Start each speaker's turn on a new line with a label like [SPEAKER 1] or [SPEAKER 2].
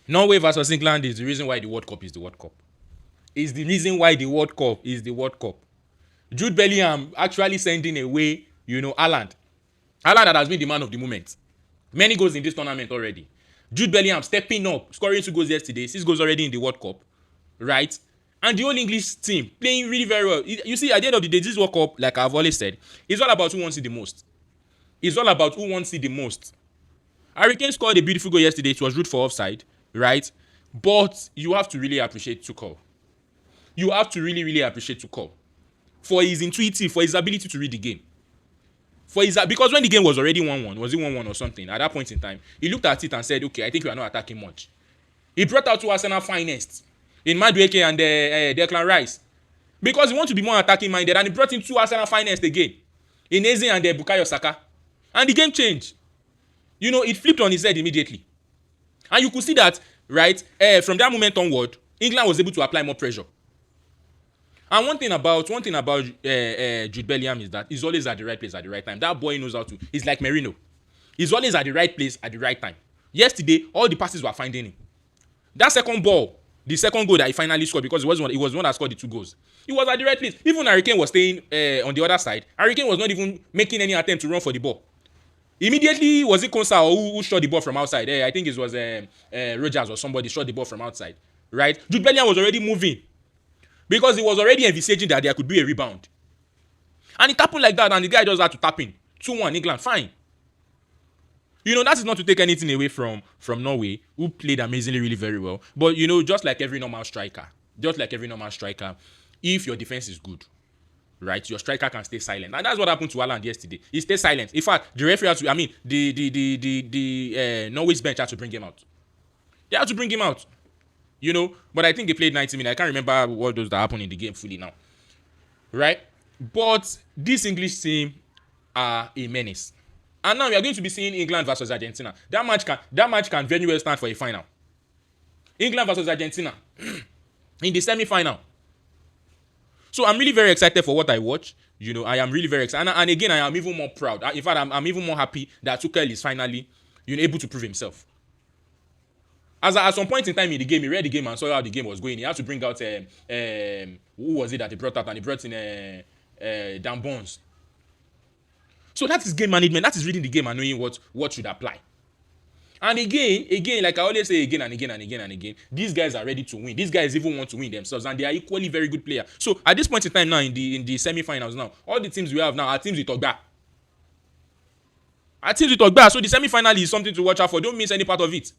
[SPEAKER 1] Norway versus England is the reason why the World Cup is the World Cup. Is the reason why the World Cup is the World Cup. Jude Bellingham actually sending away, Haaland. Haaland that has been the man of the moment. Many goals in this tournament already. Jude Bellingham stepping up, scoring 2 goals yesterday, 6 goals already in the World Cup, right? And the whole English team playing really very well. You see, at the end of the day, this World Cup, like I've always said, it's all about who wants it the most. It's all about who wants it the most. Harry Kane scored a beautiful goal yesterday. It was ruled for offside, right? But you have to really appreciate Tuchel. You have to really, really appreciate Tuchel for his intuitive, for his ability to read the game. Because when the game was already 1-1, was it 1-1 or something? At that point in time, he looked at it and said, "Okay, I think we are not attacking much." He brought out two Arsenal finest in Madueke and Declan Rice because he wants to be more attacking minded, and he brought in two Arsenal finest again in Eze and Bukayo Saka, and the game changed. It flipped on his head immediately, and you could see that, right? From that moment onward, England was able to apply more pressure. And one thing about Jude Bellingham is that he's always at the right place at the right time. That boy knows how to. He's like Merino. He's always at the right place at the right time. Yesterday, all the passes were finding him. That second ball, the second goal that he finally scored, because he was the one that scored the 2 goals. He was at the right place. Even Harry Kane was staying on the other side. Harry Kane was not even making any attempt to run for the ball. Immediately, was it Konsa who shot the ball from outside? I think it was Rogers or somebody shot the ball from outside. Right? Jude Bellingham was already moving because he was already envisaging that there could be a rebound. And it happened like that, and the guy just had to tap in. 2-1 England, fine. That is not to take anything away from Norway, who played amazingly, really very well. But, just like every normal striker, if your defense is good, right, your striker can stay silent. And that's what happened to Haaland yesterday. He stayed silent. In fact, the referee had to, the Norway's bench had to bring him out. They had to bring him out. But I think they played 90 minutes. I can't remember what those that happened in the game fully now. Right? But this English team are a menace. And now we are going to be seeing England versus Argentina. That match can very well stand for a final. England versus Argentina in the semi-final. So I'm really very excited for what I watch. I am really very excited. And again, I am even more proud. In fact, I'm even more happy that Tuchel is finally able to prove himself. At some point in time in the game, he read the game and saw how the game was going. He had to bring out who was it that he brought out, and he brought in Dan Bones. So that is game management. That is reading the game and knowing what should apply. And again, like I always say again and again, these guys are ready to win. These guys even want to win themselves, and they are equally very good players. So at this point in time now, in the semi-finals now, all the teams we have now are teams with Ogba. So the semi-final is something to watch out for. Don't miss any part of it.